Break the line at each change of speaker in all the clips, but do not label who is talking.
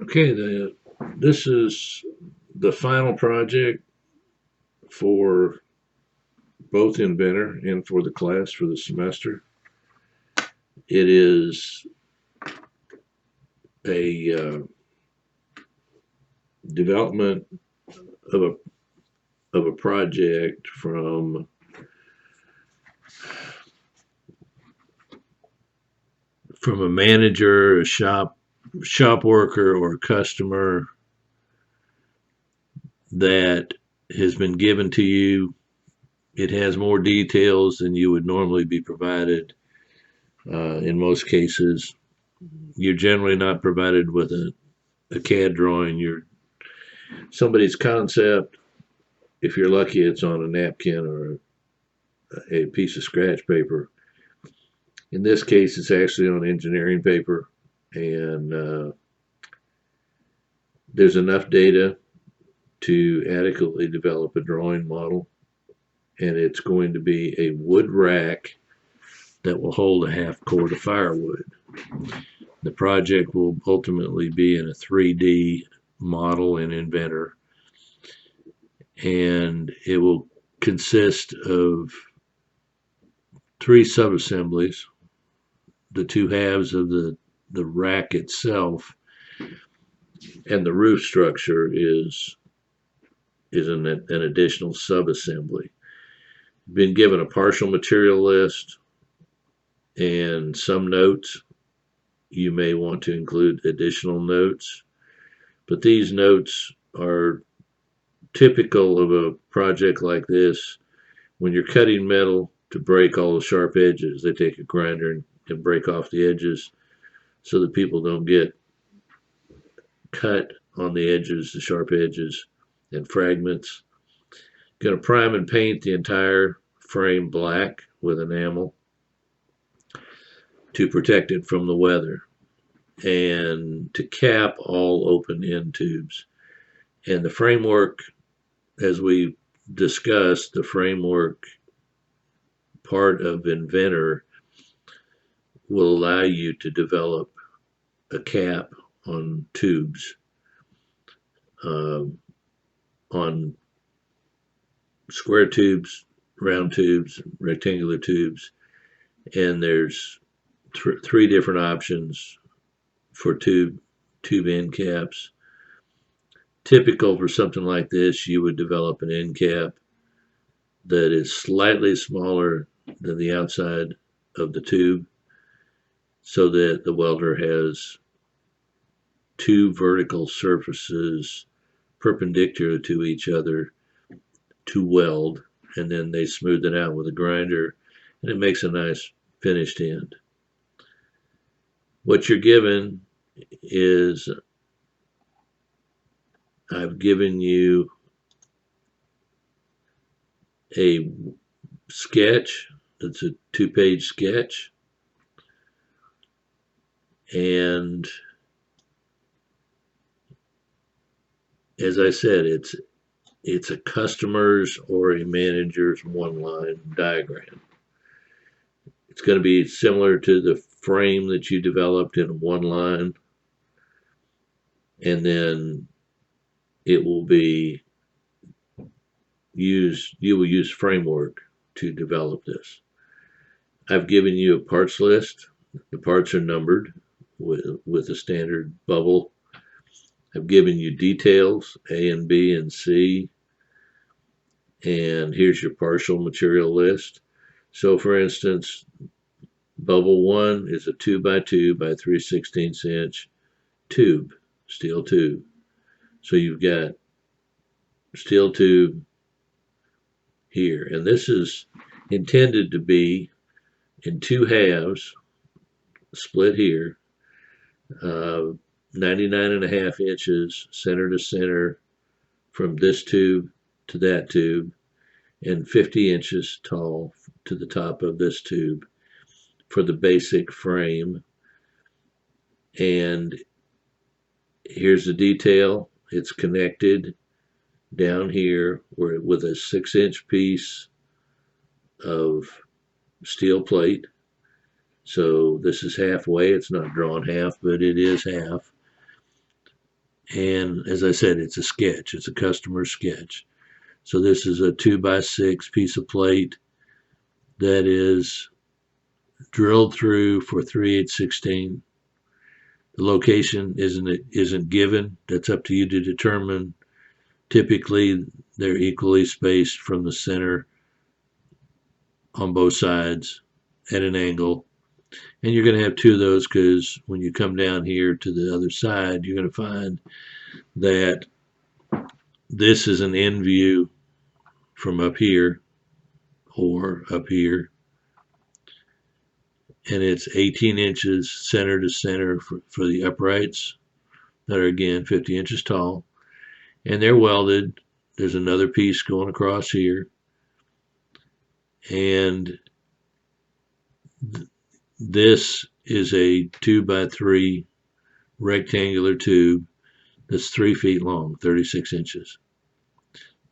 Okay, this is the final project for both Inventor and for the class for the semester. It is a development of a project from a manager, a shop worker, or a customer that has been given to you. It has more details than you would normally be provided. In most cases, you're generally not provided with a CAD drawing. You're somebody's concept. If you're lucky, it's on a napkin or a piece of scratch paper. In this case, it's actually on engineering paper, and there's enough data to adequately develop a drawing model, and it's going to be a wood rack that will hold a half cord of firewood. The project will ultimately be in a 3D model in Inventor, and it will consist of three subassemblies. The two halves of the rack itself and the roof structure is an additional subassembly. Been given a partial material list and some notes. You may want to include additional notes, but these notes are typical of a project like this. When you're cutting metal to break all the sharp edges, they take a grinder and break off the edges so that people don't get cut on the edges, the sharp edges, and fragments. Going to prime and paint the entire frame black with enamel to protect it from the weather and to cap all open end tubes. And the framework, as we discussed, the framework part of Inventor will allow you to develop a cap on tubes, on square tubes, round tubes, rectangular tubes, and there's three different options for tube end caps. Typical for something like this, you would develop an end cap that is slightly smaller than the outside of the tube so that the welder has two vertical surfaces perpendicular to each other to weld, and then they smooth it out with a grinder, and it makes a nice finished end. What you're given is, I've given you a sketch. It's a 2-page sketch, and as I said, it's a customer's or a manager's one-line diagram. It's going to be similar to the frame that you developed in one line, and then it will be you will use framework to develop this. I've given you a parts list. The parts are numbered with a standard bubble. I've given you details, A and B and C, and here's your partial material list. So for instance, bubble 1 is a 2x2 by 3/16 inch tube, steel tube. So you've got steel tube here, and this is intended to be in two halves, split here, 99.5 inches center to center from this tube to that tube, and 50 inches tall to the top of this tube for the basic frame. And here's the detail. It's connected down here with a 6-inch piece of steel plate. So this is halfway. It's not drawn half, but it is half. And as I said, it's a sketch. It's a customer sketch. So this is a 2x6 piece of plate that is drilled through for 3/8/16. The location isn't given. That's up to you to determine. Typically, they're equally spaced from the center on both sides at an angle. And you're going to have two of those because when you come down here to the other side, you're going to find that this is an end view from up here or up here. And it's 18 inches center to center for the uprights that are, again, 50 inches tall. And they're welded. There's another piece going across here. And this is a 2x3 rectangular tube that's 3 feet long, 36 inches.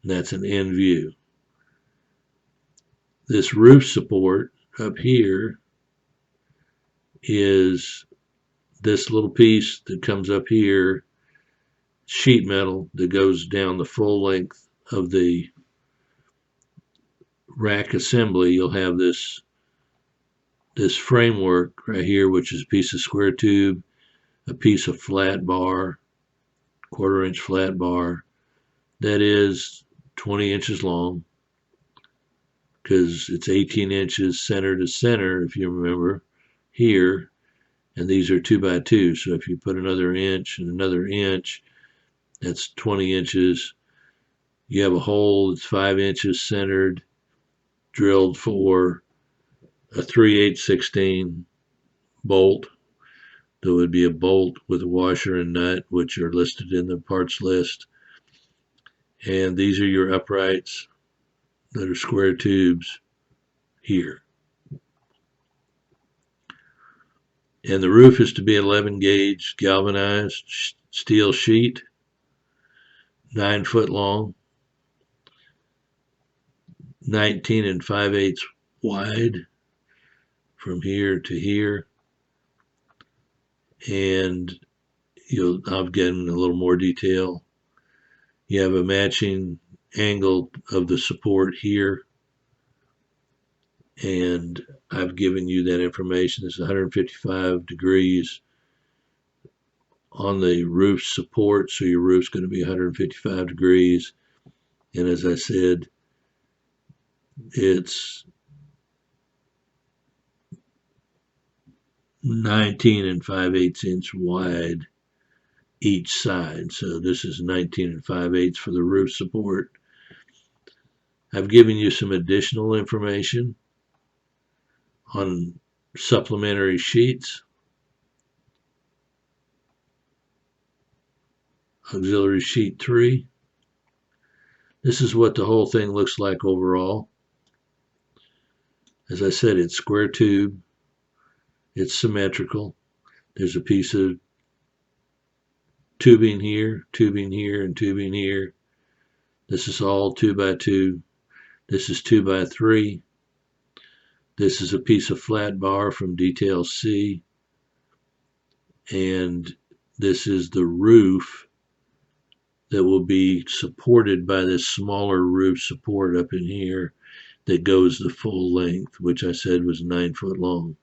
And that's an end view. This roof support up here is this little piece that comes up here, sheet metal that goes down the full length of the rack assembly. You'll have this framework right here, which is a piece of square tube, a piece of flat bar, 1/4 inch flat bar that is 20 inches long, because it's 18 inches center to center, if you remember, here, and these are 2x2. So if you put another inch and another inch, that's 20 inches. You have a hole that's 5 inches centered, drilled for a 3/8/16 bolt. There would be a bolt with a washer and nut, which are listed in the parts list. And these are your uprights that are square tubes here. And the roof is to be 11 gauge galvanized steel sheet, 9 foot long, 19 5/8 wide from here to here. And I'll get in a little more detail. You have a matching angle of the support here, and I've given you that information. It's 155 degrees on the roof support, so your roof's going to be 155 degrees. And as I said, it's 19 5/8 inch wide each side. So this is 19 5/8 for the roof support. I've given you some additional information on supplementary sheets. Auxiliary sheet 3. This is what the whole thing looks like overall. As I said, it's square tube. It's symmetrical. There's a piece of tubing here, and tubing here. This is all 2x2. This is 2x3. This is a piece of flat bar from detail C. And this is the roof that will be supported by this smaller roof support up in here that goes the full length, which I said was 9 foot long.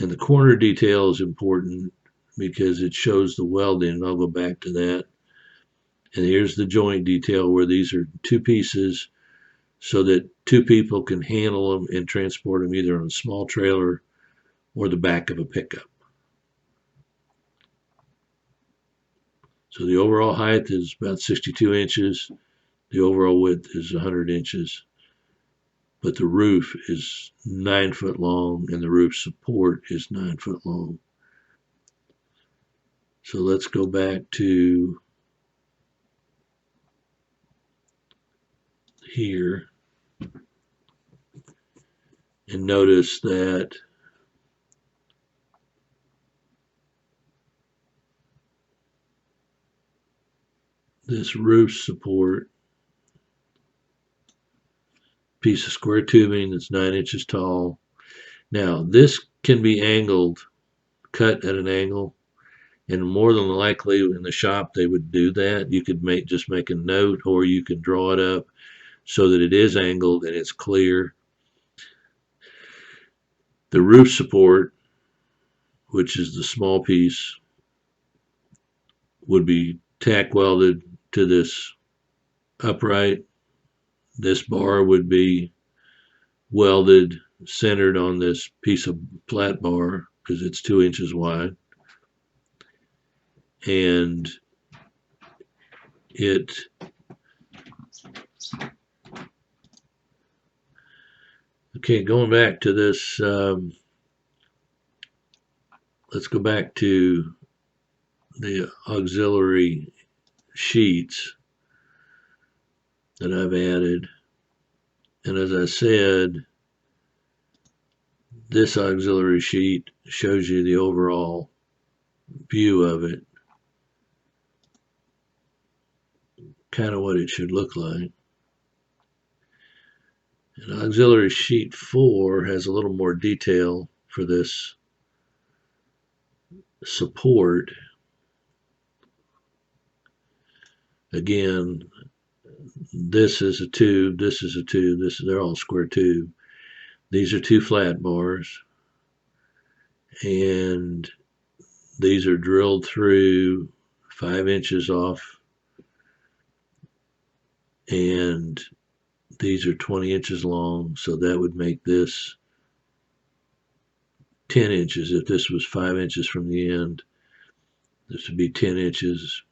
And the corner detail is important because it shows the welding, and I'll go back to that. And here's the joint detail where these are two pieces so that two people can handle them and transport them either on a small trailer or the back of a pickup. So the overall height is about 62 inches. The overall width is 100 inches. But the roof is 9 foot long and the roof support is 9 foot long. So let's go back to here and notice that this roof support, piece of square tubing that's 9 inches tall. Now this can be angled, cut at an angle, And more than likely in the shop they would do that. You could just make a note, or you can draw it up so that it is angled and it's clear. The roof support, which is the small piece, would be tack welded to this upright. This bar would be welded centered on this piece of flat bar because it's 2 inches wide. And it okay, going back to this, let's go back to the auxiliary sheets that I've added. And as I said, this auxiliary sheet shows you the overall view of it, kind of what it should look like. And auxiliary sheet 4 has a little more detail for this support. Again, this is a tube, this is a tube, they're all square tube. These are 2 flat bars, and these are drilled through 5 inches off, and these are 20 inches long, so that would make this 10 inches. If this was 5 inches from the end, this would be 10 inches.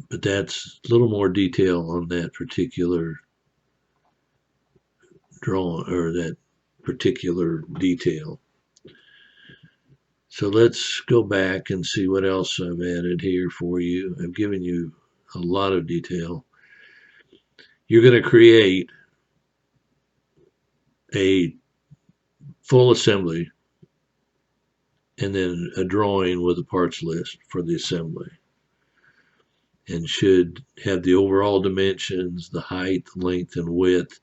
But that's a little more detail on that particular drawing, or that particular detail. So let's go back and see what else I've added here for you. I've given you a lot of detail. You're going to create a full assembly and then a drawing with a parts list for the assembly, and should have the overall dimensions, the height, length, and width,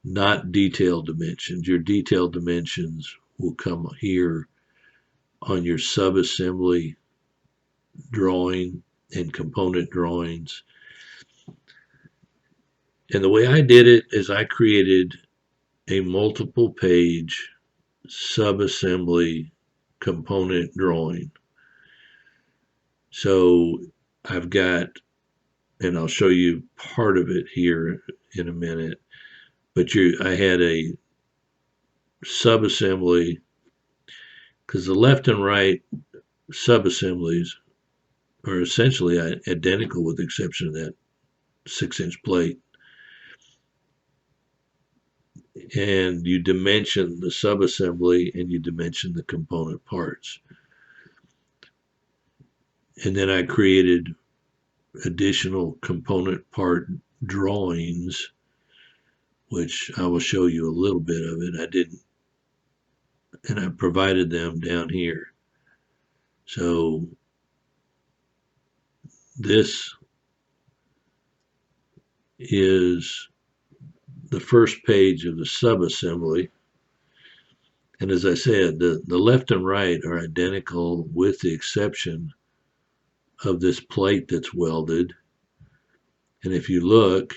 not detailed dimensions. Your detailed dimensions will come here on your sub-assembly drawing and component drawings. And the way I did it is I created a multiple page sub-assembly component drawing. So I've got, and I'll show you part of it here in a minute, but I had a sub-assembly, because the left and right sub-assemblies are essentially identical with the exception of that 6-inch plate. And you dimension the sub-assembly and you dimension the component parts. And then I created additional component part drawings, which I will show you a little bit of it. I didn't, and I provided them down here. So this is the first page of the sub-assembly. And as I said, the left and right are identical with the exception of this plate that's welded. And if you look,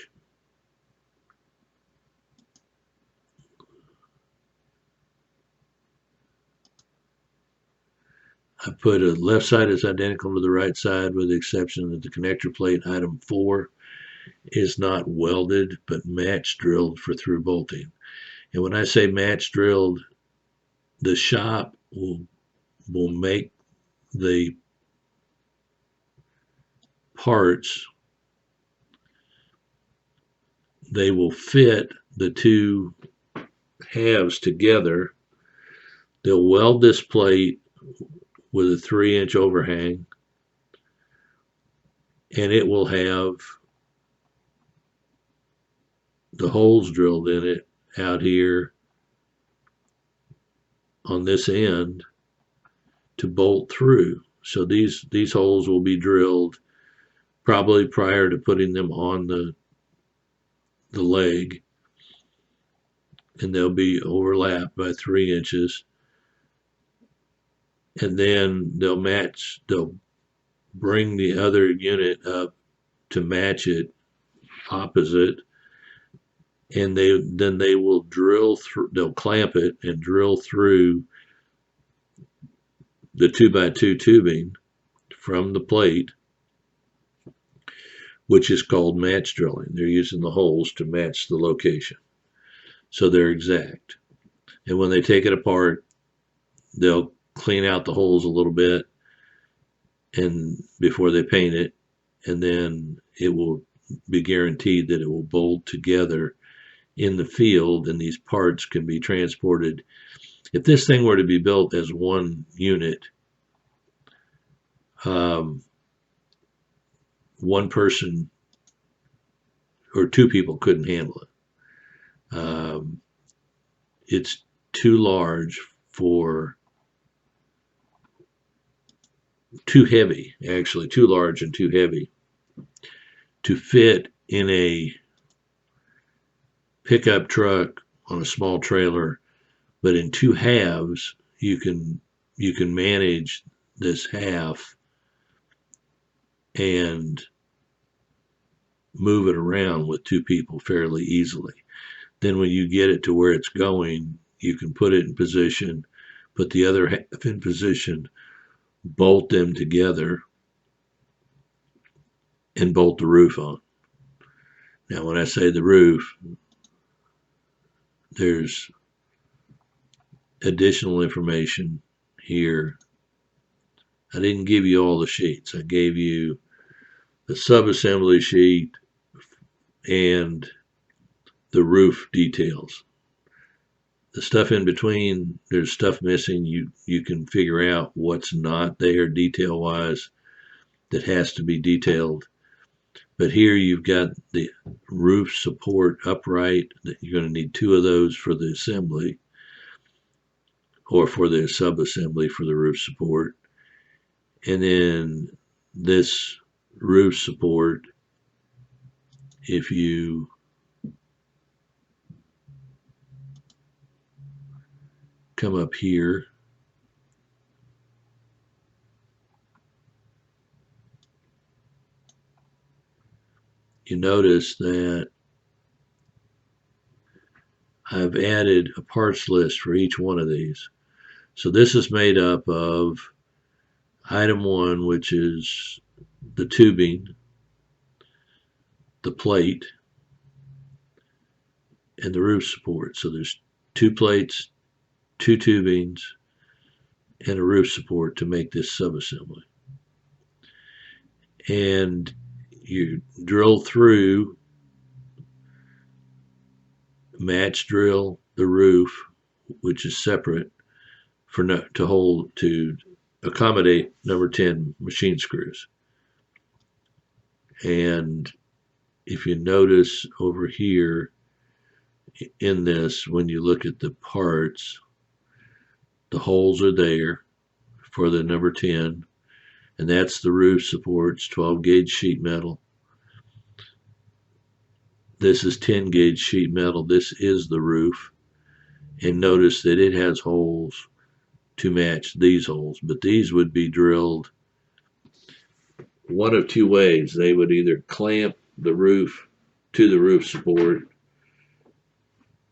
I put a left side is identical to the right side with the exception that the connector plate item 4 is not welded but match drilled for through bolting. And when I say match drilled, the shop will make the parts, they will fit the 2 halves together. They'll weld this plate with a 3-inch overhang, and it will have the holes drilled in it out here on this end to bolt through. So these holes will be drilled probably prior to putting them on the leg, and they'll be overlapped by 3 inches. and then they'll bring the other unit up to match it opposite, and they will drill through, they'll clamp it and drill through the 2x2 tubing from the plate, which is called match drilling. They're using the holes to match the location, so they're exact. And when they take it apart, they'll clean out the holes a little bit and before they paint it, and then it will be guaranteed that it will bolt together in the field, and these parts can be transported. If this thing were to be built as one unit, one person or two people couldn't handle it. It's too large for, too heavy, actually, too large and too heavy to fit in a pickup truck on a small trailer. But in two halves, you can manage this half and move it around with two people fairly easily. Then when you get it to where it's going, you can put it in position, put the other half in position, bolt them together, and bolt the roof on. Now, when I say the roof, there's additional information here. I didn't give you all the sheets. I gave you the subassembly sheet and the roof details. The stuff in between, there's stuff missing. You can figure out what's not there detail wise that has to be detailed. But here you've got the roof support upright. That you're going to need two of those for the assembly, or for the sub-assembly for the roof support. And then this roof support, if you come up here, you notice that I've added a parts list for each one of these. So this is made up of item 1, which is the tubing, the plate, and the roof support. So there's 2 plates, 2 tubings, and a roof support to make this subassembly. And you drill through, match drill the roof, which is separate, to accommodate number 10 machine screws. And if you notice over here in this, when you look at the parts, the holes are there for the number 10, and that's the roof supports, 12 gauge sheet metal. This is 10 gauge sheet metal. This is the roof. And notice that it has holes to match these holes, but these would be drilled one of two ways. They would either clamp the roof to the roof support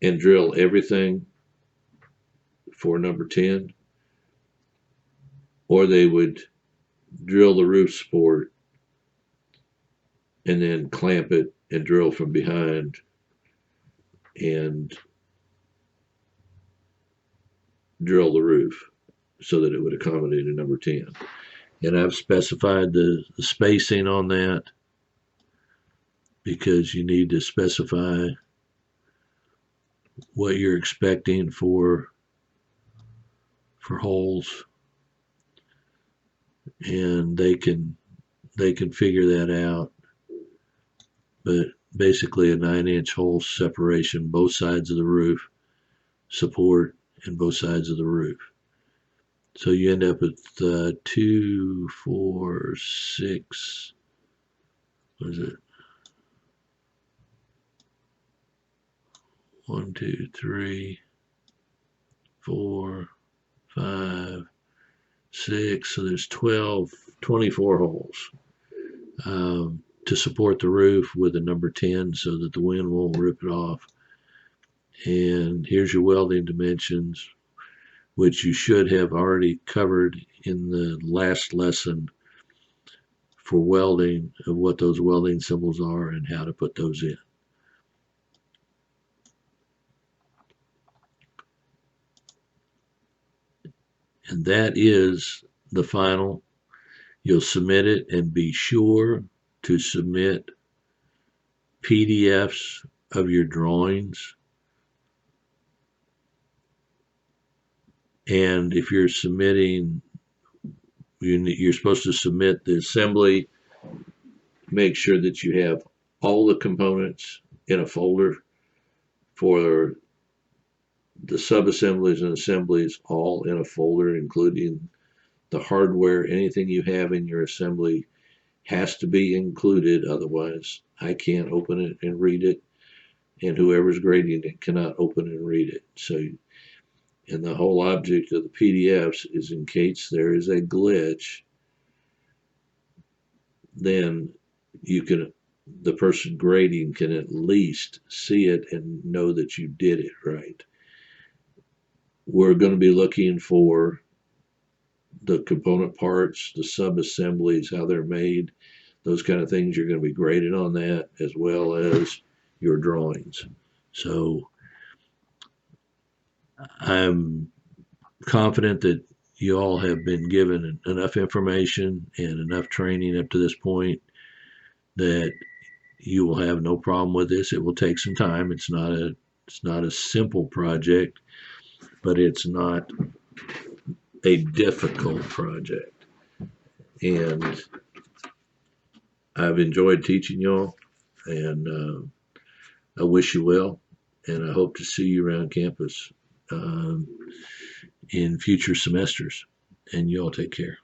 and drill everything for number 10, or they would drill the roof support and then clamp it and drill from behind and drill the roof so that it would accommodate a number 10. And I've specified the spacing on that because you need to specify what you're expecting for holes, and they can figure that out. But basically a 9-inch hole separation, both sides of the roof support and both sides of the roof. So you end up with 2, 4, 6, what is it? 1, 2, 3, 4, 5, 6, so there's 12, 24 holes to support the roof with a number 10 so that the wind won't rip it off. And here's your welding dimensions, which you should have already covered in the last lesson for welding, of what those welding symbols are and how to put those in. And that is the final. You'll submit it, and be sure to submit PDFs of your drawings. And if you're submitting, you're supposed to submit the assembly. Make sure that you have all the components in a folder, for the sub-assemblies and assemblies all in a folder, including the hardware. Anything you have in your assembly has to be included, otherwise I can't open it and read it, and whoever's grading it cannot open and read it. So, and the whole object of the PDFs is, in case there is a glitch, then the person grading can at least see it and know that you did it right. We're going to be looking for the component parts, the sub-assemblies, how they're made, those kind of things. You're going to be graded on that, as well as your drawings. So I'm confident that you all have been given enough information and enough training up to this point that you will have no problem with this. It will take some time. It's not a simple project, but it's not a difficult project. And I've enjoyed teaching y'all, and I wish you well, and I hope to see you around campus in future semesters. And you all take care.